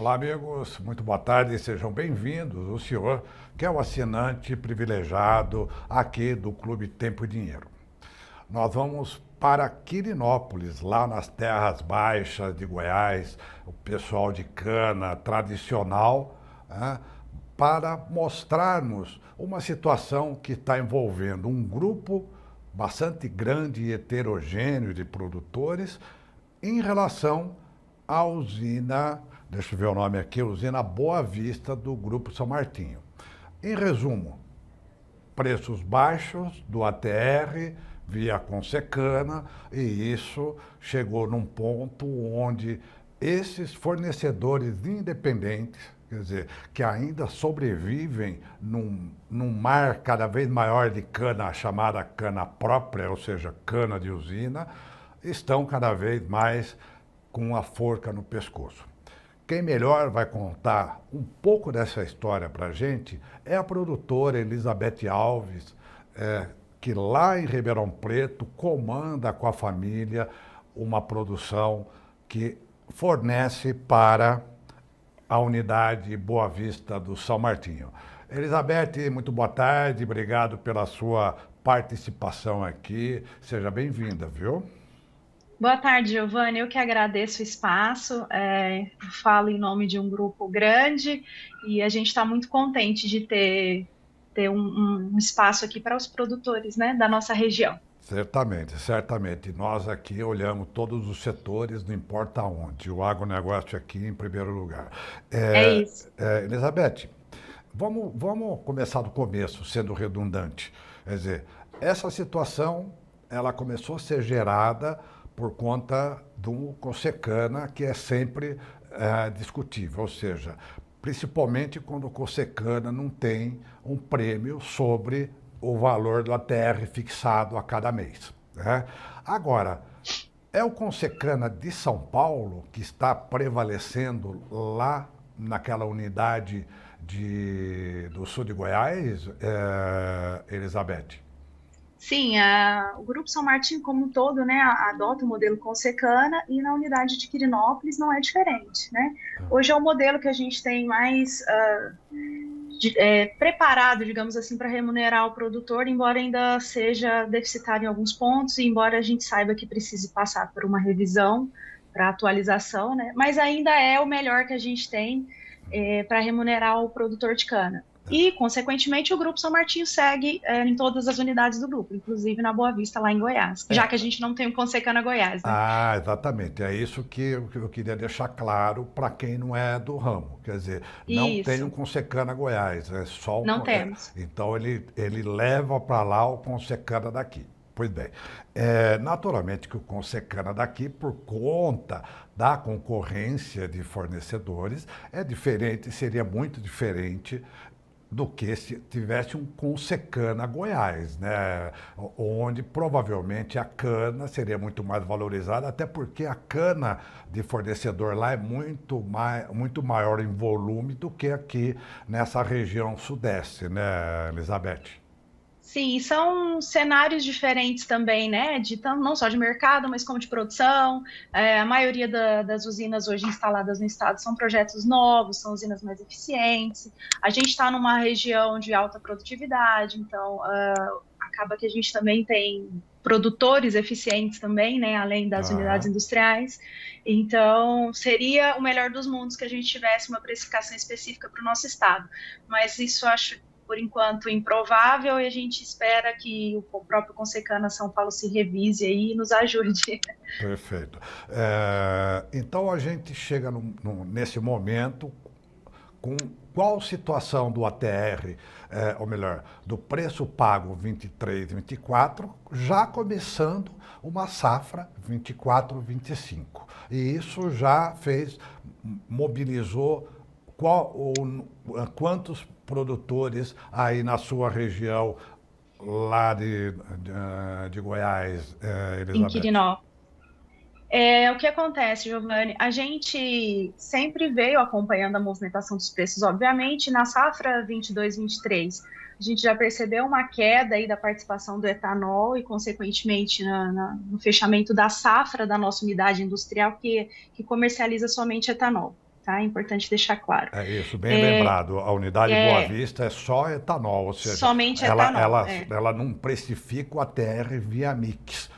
Olá, amigos, muito boa tarde e sejam bem-vindos. O senhor, que é o assinante privilegiado aqui do Clube Tempo e Dinheiro. Nós vamos para Quirinópolis, lá nas terras baixas de Goiás, o pessoal de cana tradicional, né, para mostrarmos uma situação que está envolvendo um grupo bastante grande e heterogêneo de produtores em relação à usina, deixa eu ver o nome aqui, usina Boa Vista do Grupo São Martinho. Em resumo, preços baixos do ATR via Consecana, e isso chegou num ponto onde esses fornecedores independentes, quer dizer, que ainda sobrevivem num mar cada vez maior de cana, chamada cana própria, ou seja, cana de usina, estão cada vez mais com a forca no pescoço. Quem melhor vai contar um pouco dessa história para a gente é a produtora Elizabeth Alves, que lá em Ribeirão Preto comanda com a família uma produção que fornece para a unidade Boa Vista do São Martinho. Elizabeth, muito boa tarde, obrigado pela sua participação aqui. Seja bem-vinda, viu? Boa tarde, Giovanni. Eu que agradeço o espaço. Falo em nome de um grupo grande e a gente está muito contente de ter um espaço aqui para os produtores, né, da nossa região. Certamente, certamente. Nós aqui olhamos todos os setores, não importa onde. O agronegócio aqui em primeiro lugar. É isso. Elizabeth, vamos começar do começo, sendo redundante. Quer dizer, essa situação, ela começou a ser gerada por conta do Consecana, que é sempre discutível, ou seja, principalmente quando o Consecana não tem um prêmio sobre o valor do ATR fixado a cada mês. Né? Agora, é o Consecana de São Paulo que está prevalecendo lá naquela unidade do sul de Goiás, Elizabeth? Sim, o Grupo São Martinho como um todo, né, adota o modelo Consecana e na unidade de Quirinópolis não é diferente, né? Hoje é o modelo que a gente tem mais preparado, digamos assim, para remunerar o produtor, embora ainda seja deficitário em alguns pontos, e embora a gente saiba que precise passar por uma revisão para atualização, né? Mas ainda é o melhor que a gente tem para remunerar o produtor de cana. E, consequentemente, o Grupo São Martinho segue em todas as unidades do grupo, inclusive na Boa Vista, lá em Goiás, já que a É, gente não tem o Consecana Goiás, né? ah, exatamente. É isso que eu queria deixar claro para quem não é do ramo. Quer dizer, não tem um Isso, Consecana Goiás, é só não temos. então ele leva para lá o Consecana daqui. Pois bem, naturalmente que o Consecana daqui, por conta da concorrência de fornecedores, é diferente, seria muito diferente do que se tivesse um Consecana Goiás, né? Onde provavelmente a cana seria muito mais valorizada, até porque a cana de fornecedor lá é muito maior em volume do que aqui nessa região sudeste, né, Elizabeth? Sim, e são cenários diferentes também, né? Não só de mercado, mas como de produção. A maioria das usinas hoje instaladas no estado são projetos novos, são usinas mais eficientes. A gente está numa região de alta produtividade, então acaba que a gente também tem produtores eficientes também, né? Além das unidades Aham. industriais. Então, seria o melhor dos mundos que a gente tivesse uma precificação específica para o nosso estado. Mas isso acho por enquanto improvável, e a gente espera que o próprio Consecana São Paulo se revise aí e nos ajude. Perfeito. Então a gente chega nesse momento com qual situação do ATR, ou melhor, do preço pago 23, 24, já começando uma safra 24, 25. E isso já mobilizou quantos produtores aí na sua região lá de Goiás, Em Elizabeth? Quirinó. O que acontece, Giovanni? A gente sempre veio acompanhando a movimentação dos preços, obviamente, na safra 22-23. A gente já percebeu uma queda aí da participação do etanol e, consequentemente, no fechamento da safra da nossa unidade industrial que comercializa somente etanol. tá? É importante deixar claro. É isso, bem lembrado. A unidade Boa Vista é só etanol, ou seja, somente etanol. ela não precifica o ATR via mix,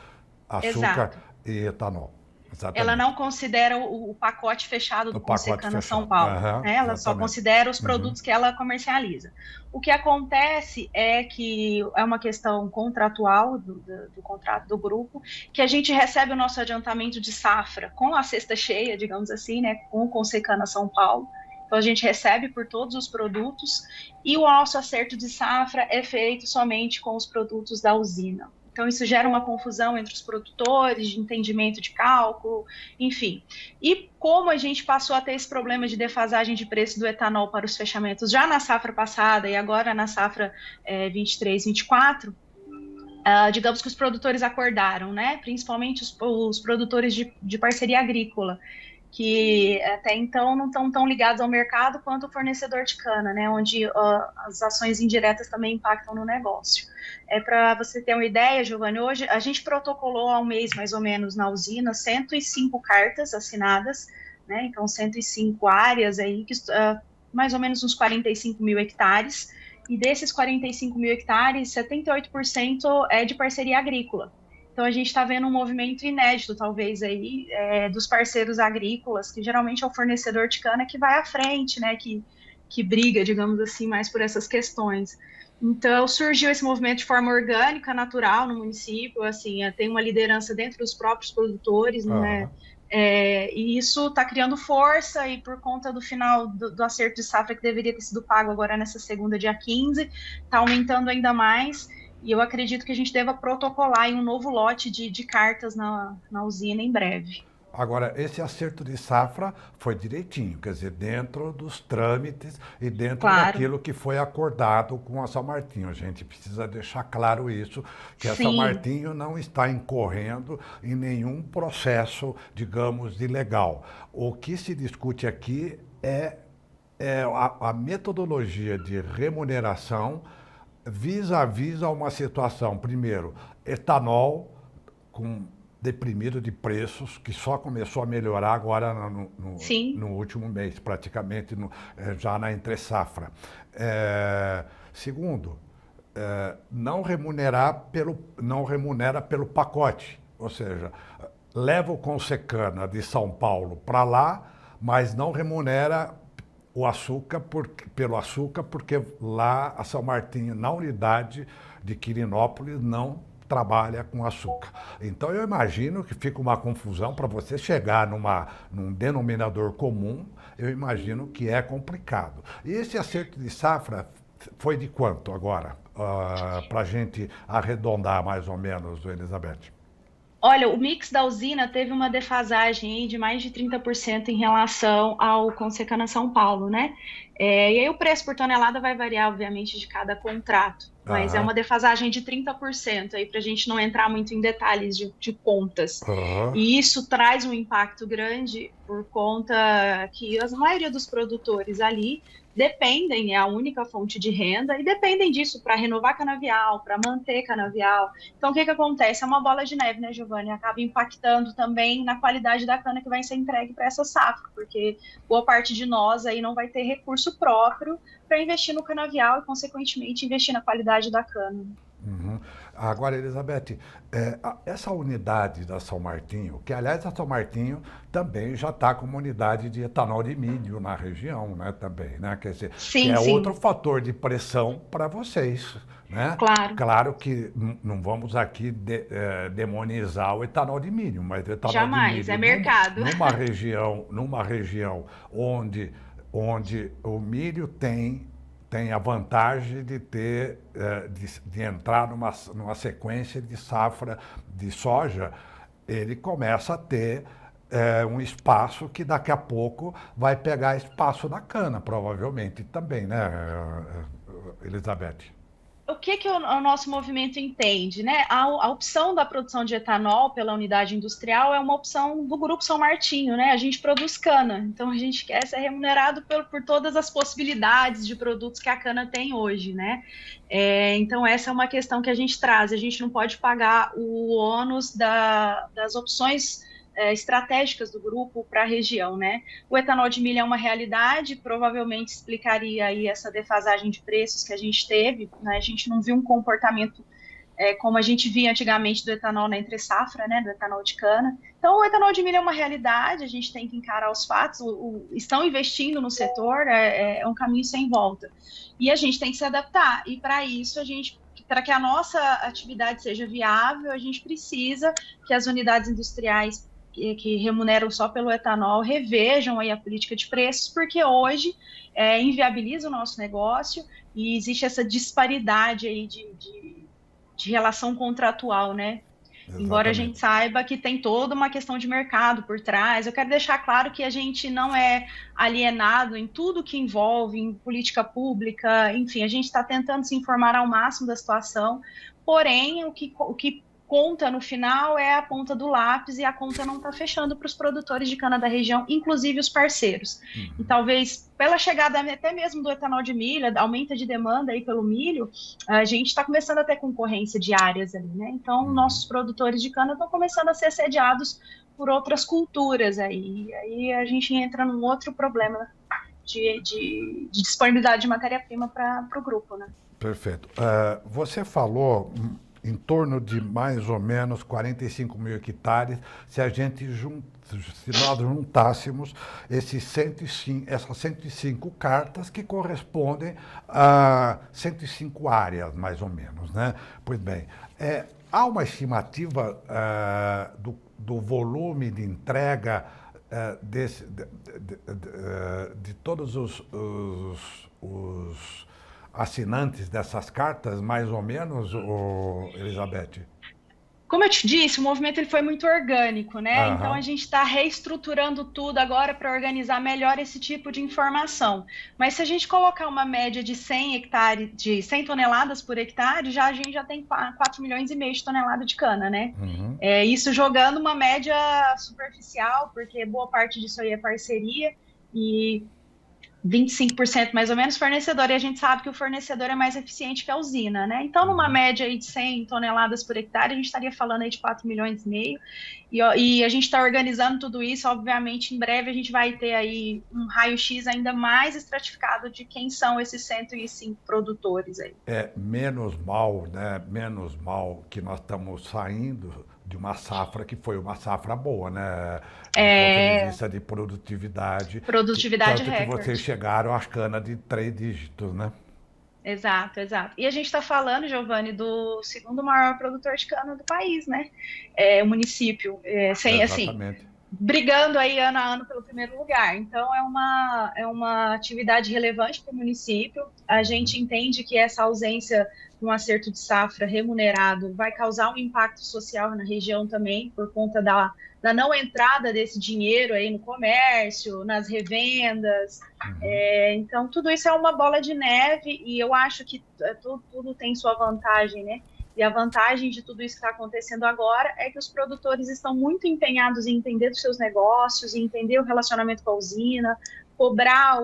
açúcar Exato. e etanol. Ela Exatamente. não considera o pacote fechado do O pacote Consecana São fechado. Paulo, Aham, né? Ela só exatamente. considera os produtos que ela comercializa. O que acontece é que é uma questão contratual do contrato do grupo, que a gente recebe o nosso adiantamento de safra com a cesta cheia, digamos assim, né? Com o Consecana São Paulo. Então a gente recebe por todos os produtos e o nosso acerto de safra é feito somente com os produtos da usina. Então, isso gera uma confusão entre os produtores, de entendimento de cálculo, enfim. E como a gente passou a ter esse problema de defasagem de preço do etanol para os fechamentos já na safra passada e agora na safra 23, 24, digamos que os produtores acordaram, né? Principalmente os produtores de parceria agrícola, que até então não estão tão ligados ao mercado quanto o fornecedor de cana, né, onde as ações indiretas também impactam no negócio. Para você ter uma ideia, Giovanni, hoje a gente protocolou há um mês mais ou menos na usina 105 cartas assinadas, né, então 105 áreas aí, que, mais ou menos uns 45 mil hectares, e desses 45 mil hectares, 78% é de parceria agrícola. Então, a gente está vendo um movimento inédito, talvez, aí, dos parceiros agrícolas, que geralmente é o fornecedor de cana que vai à frente, né, que briga, digamos assim, mais por essas questões. Então, surgiu esse movimento de forma orgânica, natural no município, assim, tem uma liderança dentro dos próprios produtores, não é? Aham. E isso está criando força, e por conta do final do acerto de safra que deveria ter sido pago agora nessa segunda, dia 15, está aumentando ainda mais. E eu acredito que a gente deva protocolar em um novo lote de cartas na usina em breve. Agora, esse acerto de safra foi direitinho, quer dizer, dentro dos trâmites e dentro Claro, daquilo que foi acordado com a São Martinho. A gente precisa deixar claro isso, que a São sim, Martinho não está incorrendo em nenhum processo, digamos, ilegal. O que se discute aqui é a metodologia de remuneração vis-à-vis a uma situação, primeiro, etanol com deprimido de preços, que só começou a melhorar agora sim, no último mês, praticamente já na entre-safra. Segundo, não remunera pelo pacote, ou seja, leva o Consecana de São Paulo para lá, mas não remunera o açúcar pelo açúcar, porque lá a São Martinho, na unidade de Quirinópolis, não trabalha com açúcar. Então eu imagino que fica uma confusão para você chegar num denominador comum, eu imagino que é complicado. E esse acerto de safra foi de quanto agora? Para a gente arredondar mais ou menos, Elizabeth. olha, o mix da usina teve uma defasagem aí de mais de 30% em relação ao Consecana São Paulo, né? E aí o preço por tonelada vai variar, obviamente, de cada contrato, mas é Aham, uma defasagem de 30% aí para a gente não entrar muito em detalhes de contas. aham. E isso traz um impacto grande por conta que a maioria dos produtores ali dependem, é a única fonte de renda, e dependem disso para renovar canavial, para manter canavial. Então, o que que acontece? É uma bola de neve, né, Giovanni? Acaba impactando também na qualidade da cana que vai ser entregue para essa safra, porque boa parte de nós aí não vai ter recurso próprio para investir no canavial e, consequentemente, investir na qualidade da cana. Uhum. Agora, Elizabeth, essa unidade da São Martinho, que aliás a São Martinho também já está com uma unidade de etanol de milho na região, né, também, né? Quer dizer, que Sim, é outro sim, fator de pressão para vocês, né? claro, Claro que não vamos aqui demonizar o etanol de milho, mas o etanol de jamais, é milho mercado. numa região onde o milho tem a vantagem de de entrar numa sequência de safra de soja, ele começa a ter um espaço que daqui a pouco vai pegar espaço da cana, provavelmente também, né, Elizabeth? O que que o nosso movimento entende, né? A opção da produção de etanol pela unidade industrial é uma opção do Grupo São Martinho, né? A gente produz cana, então a gente quer ser remunerado por todas as possibilidades de produtos que a cana tem hoje, né? Então essa é uma questão que a gente traz. A gente não pode pagar o ônus das opções estratégicas do grupo para a região, né? O etanol de milho é uma realidade, provavelmente explicaria aí essa defasagem de preços que a gente teve, né? A gente não viu um comportamento como a gente via antigamente do etanol na entre-safra, né, do etanol de cana. Então, o etanol de milho é uma realidade, a gente tem que encarar os fatos, estão investindo no setor, é um caminho sem volta. E a gente tem que se adaptar, e para isso, para que a nossa atividade seja viável, a gente precisa que as unidades industriais que remuneram só pelo etanol revejam aí a política de preços, porque hoje inviabiliza o nosso negócio e existe essa disparidade aí de relação contratual, né? Exatamente. Embora a gente saiba que tem toda uma questão de mercado por trás, eu quero deixar claro que a gente não é alienado em tudo que envolve em política pública, enfim, a gente está tentando se informar ao máximo da situação, porém, o que conta no final é a ponta do lápis e a conta não está fechando para os produtores de cana da região, inclusive os parceiros. E talvez pela chegada até mesmo do etanol de milho, aumenta de demanda aí pelo milho, a gente está começando a ter concorrência de áreas ali, né? Então, nossos produtores de cana estão começando a ser assediados por outras culturas aí. E aí a gente entra num outro problema de disponibilidade de matéria-prima para o grupo, né? Perfeito. Você falou em torno de mais ou menos 45 mil hectares, se nós juntássemos essas 105 cartas que correspondem a 105 áreas, mais ou menos, né? Pois bem, há uma estimativa do volume de entrega de todos os assinantes dessas cartas, mais ou menos, Elizabeth? Como eu te disse, o movimento ele foi muito orgânico, né? Então a gente está reestruturando tudo agora para organizar melhor esse tipo de informação. Mas se a gente colocar uma média de 100 hectares, de 100 toneladas por hectare, a gente já tem 4 milhões e meio de toneladas de cana, né? Isso jogando uma média superficial, porque boa parte disso aí é parceria e 25% mais ou menos fornecedor, e a gente sabe que o fornecedor é mais eficiente que a usina, né? Então, numa média aí de 100 toneladas por hectare, a gente estaria falando aí de 4 milhões e meio, e a gente está organizando tudo isso, obviamente, em breve a gente vai ter aí um raio-x ainda mais estratificado de quem são esses 105 produtores aí. Menos mal, né? Menos mal que nós estamos saindo de uma safra que foi uma safra boa, né? Do ponto de vista de produtividade. Produtividade tanto que recorde. vocês chegaram às canas de 3 dígitos, né? Exato, exato. E a gente está falando, Giovanni, do segundo maior produtor de cana do país, né? O município, Exatamente. brigando aí ano a ano pelo primeiro lugar. Então, é uma atividade relevante para o município. A gente entende que essa ausência de um acerto de safra remunerado vai causar um impacto social na região também, por conta da não entrada desse dinheiro aí no comércio, nas revendas. Então, tudo isso é uma bola de neve e eu acho que tudo tem sua vantagem, né? E a vantagem de tudo isso que está acontecendo agora é que os produtores estão muito empenhados em entender dos seus negócios, em entender o relacionamento com a usina, cobrar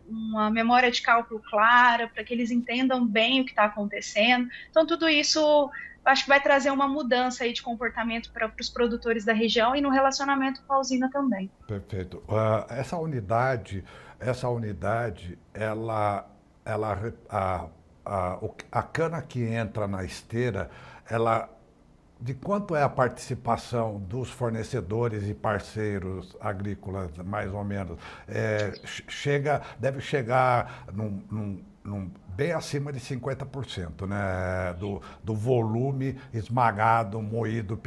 uma memória de cálculo clara, para que eles entendam bem o que está acontecendo. Então, tudo isso acho que vai trazer uma mudança aí de comportamento para os produtores da região e no relacionamento com a usina também. Perfeito. Essa unidade, a cana que entra na esteira, de quanto é a participação dos fornecedores e parceiros agrícolas, mais ou menos? Deve chegar bem acima de 50%, né? Do volume esmagado, moído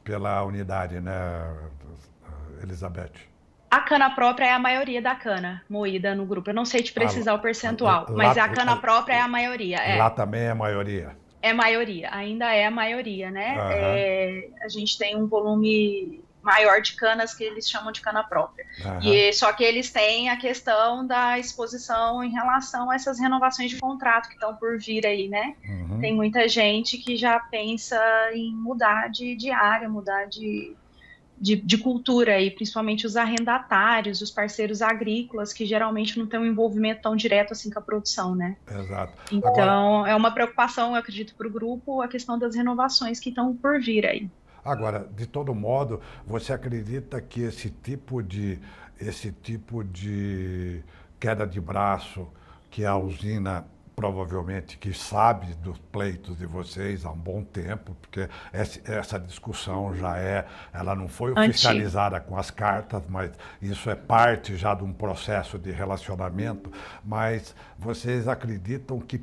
pela unidade, né, Elizabeth? A cana própria é a maioria da cana moída no grupo. Eu não sei te precisar o percentual, mas a cana própria é a maioria. Lá também é a maioria? É maioria, ainda é a maioria, né? A gente tem um volume maior de canas que eles chamam de cana própria. Só que eles têm a questão da exposição em relação a essas renovações de contrato que estão por vir aí, né? Tem muita gente que já pensa em mudar de área, mudar de cultura, e principalmente os arrendatários, os parceiros agrícolas, que geralmente não têm um envolvimento tão direto assim com a produção, né? Exato. Então, é uma preocupação, eu acredito, para o grupo, a questão das renovações que estão por vir aí. Agora, de todo modo, você acredita que esse tipo de queda de braço que a usina provavelmente que sabe dos pleitos de vocês há um bom tempo, porque essa discussão ela não foi Antigo. oficializada com as cartas, mas isso é parte já de um processo de relacionamento, mas vocês acreditam que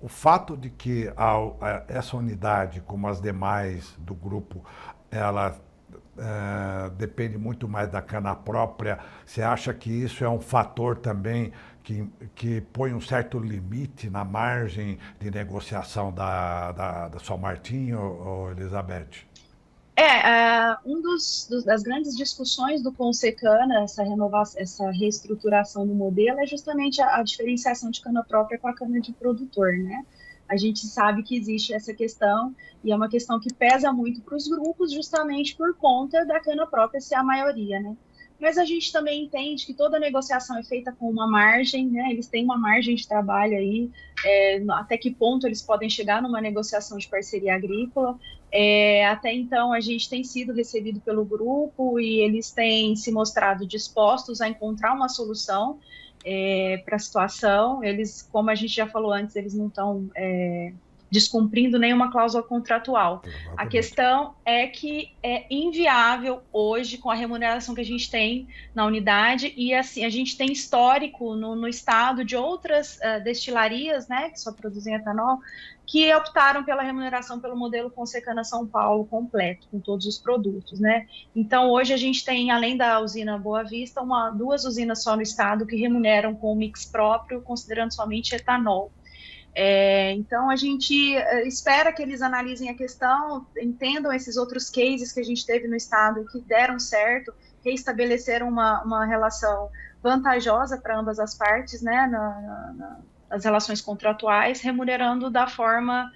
o fato de que essa unidade, como as demais do grupo, ela depende muito mais da cana própria, você acha que isso é um fator também que põe um certo limite na margem de negociação da São Martinho, ou Elizabeth? Das grandes discussões do Consecana, essa renovação, essa reestruturação do modelo, é justamente a diferenciação de cana própria com a cana de produtor, né? A gente sabe que existe essa questão, e é uma questão que pesa muito para os grupos, justamente por conta da cana própria ser a maioria, né? Mas a gente também entende que toda negociação é feita com uma margem, né? Eles têm uma margem de trabalho aí, até que ponto eles podem chegar numa negociação de parceria agrícola. Até então, a gente tem sido recebido pelo grupo e eles têm se mostrado dispostos a encontrar uma solução para a situação. Eles, como a gente já falou antes, eles não estão descumprindo nenhuma cláusula contratual. A Exatamente. questão é que é inviável hoje, com a remuneração que a gente tem na unidade, e assim, a gente tem histórico no estado de outras destilarias, né, que só produzem etanol, que optaram pela remuneração pelo modelo Consecana São Paulo completo, com todos os produtos, né? Então, hoje a gente tem, além da usina Boa Vista, duas usinas só no estado que remuneram com o mix próprio, considerando somente etanol. Então, a gente espera que eles analisem a questão, entendam esses outros cases que a gente teve no estado que deram certo, reestabeleceram uma relação vantajosa para ambas as partes, né, nas relações contratuais, remunerando da forma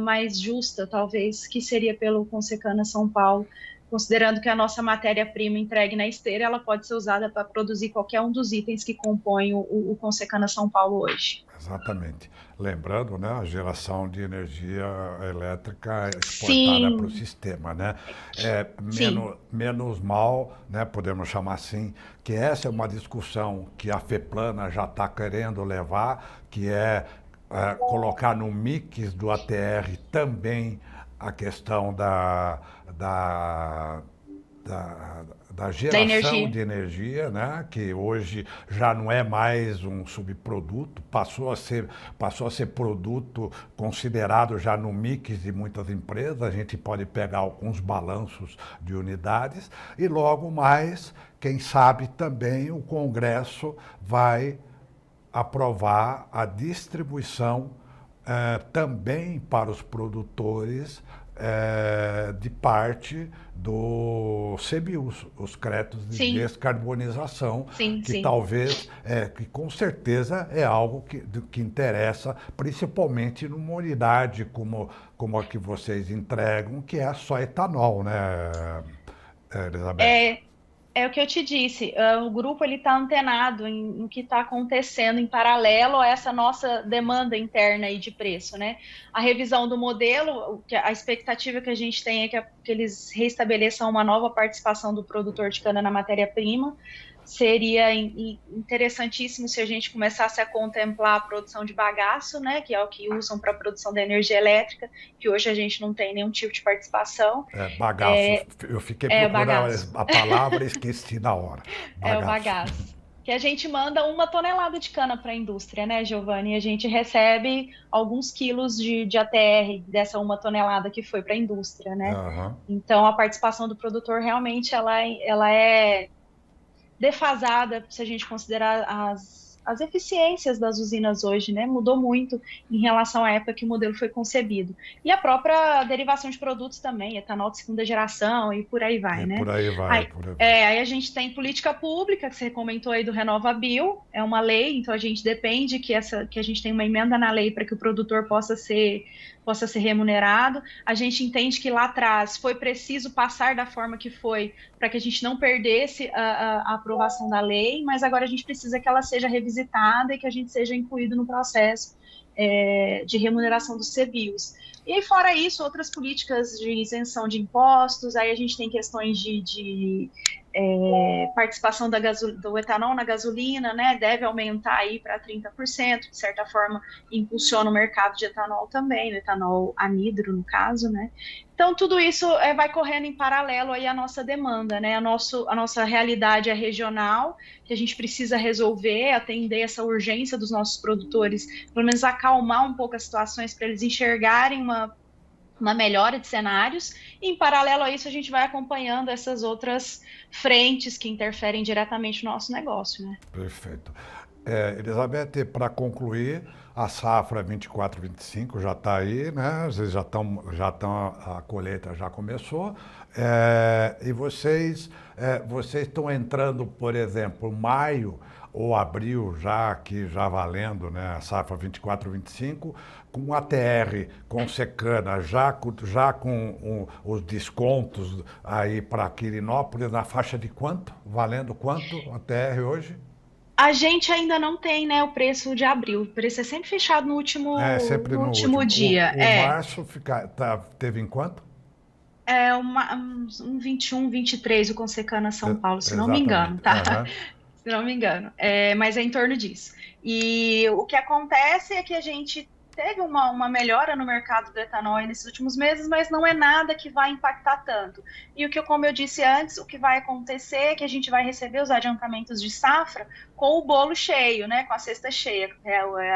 mais justa, talvez, que seria pelo Consecana São Paulo, considerando que a nossa matéria-prima entregue na esteira, ela pode ser usada para produzir qualquer um dos itens que compõem o Consecana São Paulo hoje. Exatamente. Lembrando, né, a geração de energia elétrica exportada para o Sim, sistema, né? sim, Menos mal, né, podemos chamar assim, que essa é uma discussão que a FEPLANA já está querendo levar, que colocar no mix do ATR também a questão da, da, da da geração energia. de energia, né? Que hoje já não é mais um subproduto, passou a ser produto considerado já no mix de muitas empresas. A gente pode pegar alguns balanços de unidades e logo mais, quem sabe também o Congresso vai aprovar a distribuição também para os produtores de parte do CBIOS, os créditos de Sim, descarbonização, sim, que sim. talvez, que com certeza é algo que interessa, principalmente numa unidade como a que vocês entregam, que é só etanol, né, Elizabeth? É, é o que eu te disse, o grupo ele está antenado no que está acontecendo em paralelo a essa nossa demanda interna aí de preço, né? A revisão do modelo, a expectativa que a gente tem é que eles reestabeleçam uma nova participação do produtor de cana na matéria-prima. Seria interessantíssimo se a gente começasse a contemplar a produção de bagaço, né? Que é o que usam para a produção da energia elétrica, que hoje a gente não tem nenhum tipo de participação. Bagaço. É, Eu fiquei é o procurando bagaço. a palavra e esqueci na hora. É o Bagaço. bagaço. Que a gente manda 1 tonelada de cana para a indústria, né, Giovanni? E a gente recebe alguns quilos de ATR dessa 1 tonelada que foi para a indústria, né? Aham. Então, a participação do produtor realmente ela é defasada se a gente considerar as eficiências das usinas hoje, né? Mudou muito em relação à época que o modelo foi concebido. E a própria derivação de produtos também, etanol de segunda geração e por aí E vai, né? por aí vai, Aí, por aí vai. aí a gente tem política pública, que você comentou aí do RenovaBio, é uma lei, então a gente depende que a gente tenha uma emenda na lei para que o produtor possa ser remunerado. A gente entende que lá atrás foi preciso passar da forma que foi para que a gente não perdesse a aprovação da lei, mas agora a gente precisa que ela seja revisitada e que a gente seja incluído no processo de remuneração dos CBIOS. E fora isso, outras políticas de isenção de impostos, aí a gente tem questões participação do etanol na gasolina, né, deve aumentar aí para 30%, de certa forma impulsiona o mercado de etanol também, o etanol anidro no caso, né. Então tudo isso vai correndo em paralelo aí à nossa demanda, né, a nossa realidade é regional, que a gente precisa resolver, atender essa urgência dos nossos produtores, pelo menos acalmar um pouco as situações para eles enxergarem uma melhora de cenários, e em paralelo a isso a gente vai acompanhando essas outras frentes que interferem diretamente no nosso negócio, né? Perfeito. Elizabeth, para concluir, a safra 24-25 já está aí, né? Vocês a colheita já começou. E vocês estão entrando, por exemplo, maio ou abril já aqui já valendo, né? A safra 24-25 com ATR, com secana, já com os descontos aí para Quirinópolis na faixa de quanto? Valendo quanto ATR hoje? A gente ainda não tem, né, o preço de abril. O preço é sempre fechado no É, último, sempre no no último último. dia. O março teve em quanto? Um 21, 23 o Consecana São Paulo, se não me engano, Exatamente. tá? Aham. Se não me engano. Mas é em torno disso. E o que acontece é que a gente teve uma melhora no mercado do etanol aí nesses últimos meses, mas não é nada que vai impactar tanto. E como eu disse antes, o que vai acontecer é que a gente vai receber os adiantamentos de safra com o bolo cheio, né? Com a cesta cheia.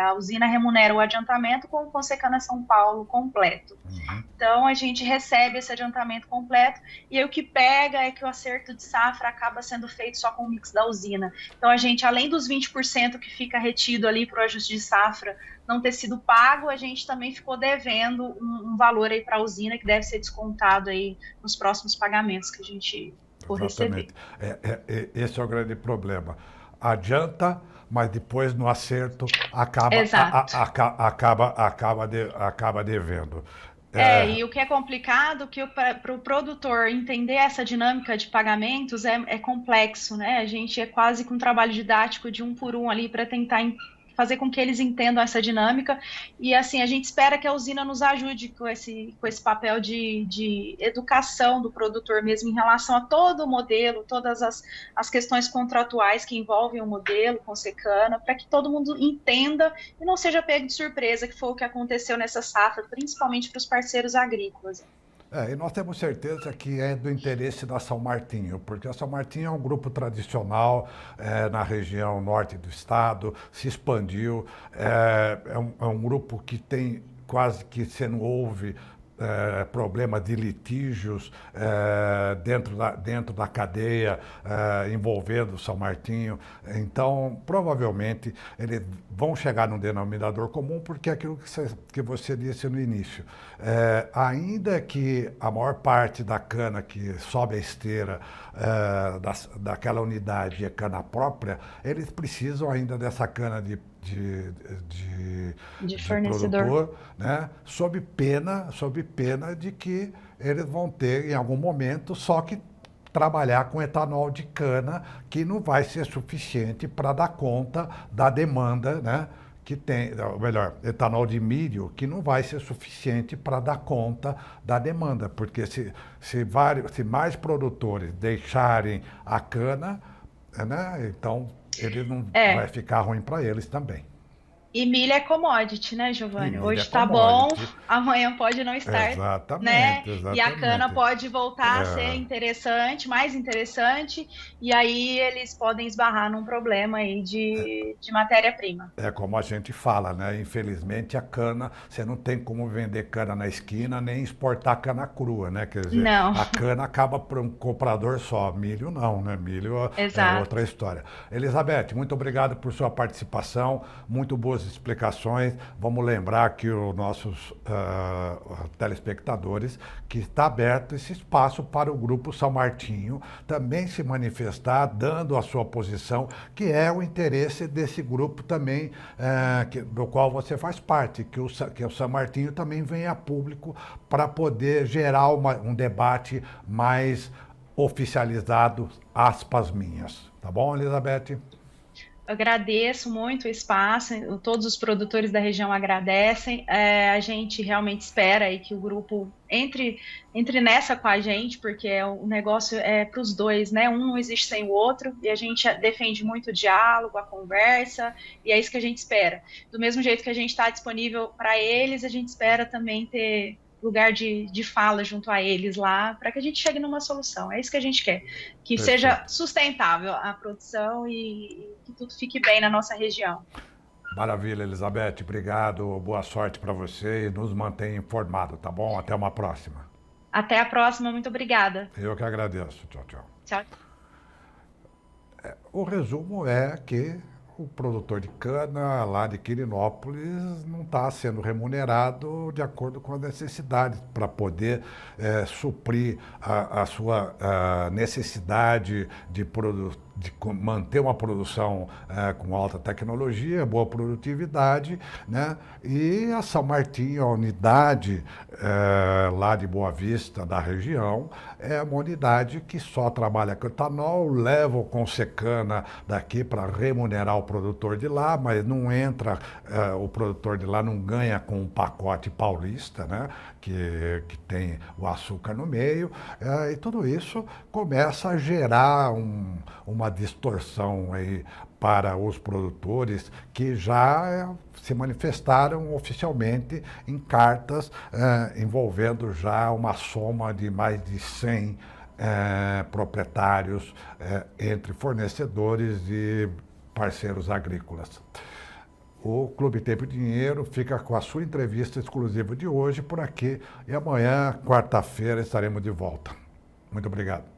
A usina remunera o adiantamento com o Consecana São Paulo completo. Uhum. Então, a gente recebe esse adiantamento completo e aí o que pega é que o acerto de safra acaba sendo feito só com o mix da usina. Então, a gente, além dos 20% que fica retido ali para o ajuste de safra não ter sido pago, a gente também ficou devendo um valor aí para a usina que deve ser descontado aí nos próximos pagamentos que a gente for receber. Exatamente. Esse é o grande problema. Adianta, mas depois no acerto Exato. acaba devendo. E o que é complicado, que para o produtor entender essa dinâmica de pagamentos é complexo, né? A gente é quase com um trabalho didático de um por um ali para tentar fazer com que eles entendam essa dinâmica. E assim, a gente espera que a usina nos ajude com esse papel de educação do produtor mesmo em relação a todo o modelo, todas as questões contratuais que envolvem o modelo com secana, para que todo mundo entenda e não seja pego de surpresa, que foi o que aconteceu nessa safra, principalmente para os parceiros agrícolas. E nós temos certeza que é do interesse da São Martinho, porque a São Martinho é um grupo tradicional na região norte do estado, se expandiu, é um grupo que tem quase que você não ouve problema de litígios dentro da cadeia envolvendo São Martinho. Então, provavelmente, eles vão chegar num denominador comum, porque é aquilo que você disse no início. Ainda que a maior parte da cana que sobe a esteira daquela unidade é cana própria, eles precisam ainda dessa cana de Fornecedor. produtor, né, sob pena de que eles vão ter, em algum momento, só que trabalhar com etanol de cana, que não vai ser suficiente para dar conta da demanda, né, que tem, ou melhor, etanol de milho, que não vai ser suficiente para dar conta da demanda, porque se mais produtores deixarem a cana, né, então ele não vai ficar ruim para eles também. E milho é commodity, né, E Giovanni? milho é Hoje tá bom, commodity. amanhã pode não estar, né? Exatamente, E a cana exatamente. pode voltar a ser É, interessante, mais interessante, e aí eles podem esbarrar num problema aí de matéria-prima. É como a gente fala, né? Infelizmente a cana, você não tem como vender cana na esquina nem exportar cana crua, né? Quer dizer, Não, a cana acaba para um comprador só. Milho não, né? Milho é outra exato. história. Elizabeth, muito obrigado por sua participação, muito boas explicações. Vamos lembrar que os nossos telespectadores que está aberto esse espaço para o Grupo São Martinho também se manifestar, dando a sua posição, que é o interesse desse grupo também, do qual você faz parte, que o São Martinho também venha a público para poder gerar um debate mais oficializado, aspas minhas. Tá bom, Elizabeth? agradeço muito o espaço, todos os produtores da região agradecem. A gente realmente espera aí que o grupo entre nessa com a gente, porque o negócio é para os dois, né? Um não existe sem o outro, e a gente defende muito o diálogo, a conversa, e é isso que a gente espera. Do mesmo jeito que a gente está disponível para eles, a gente espera também ter lugar de fala junto a eles lá, para que a gente chegue numa solução. É isso que a gente quer, que seja Perfeito. sustentável a produção e que tudo fique bem na nossa região. Maravilha, Elizabeth. Obrigado. Boa sorte para você e nos mantenha informado, tá bom? Até uma próxima. Até a próxima, muito obrigada. Eu que agradeço. Tchau, tchau. Tchau. O resumo é que o produtor de cana lá de Quirinópolis não está sendo remunerado de acordo com as necessidades para poder suprir a sua necessidade de manter uma produção com alta tecnologia, boa produtividade, né? E a São Martinho, a unidade lá de Boa Vista, da região, é uma unidade que só trabalha com etanol, leva o Consecana daqui para remunerar o produtor de lá, mas não entra, o produtor de lá não ganha com um pacote paulista, né? Que tem o açúcar no meio, e tudo isso começa a gerar uma distorção aí para os produtores que já se manifestaram oficialmente em cartas envolvendo já uma soma de mais de 100 proprietários entre fornecedores e parceiros agrícolas. O Clube Tempo e Dinheiro fica com a sua entrevista exclusiva de hoje por aqui e amanhã, quarta-feira, estaremos de volta. Muito obrigado.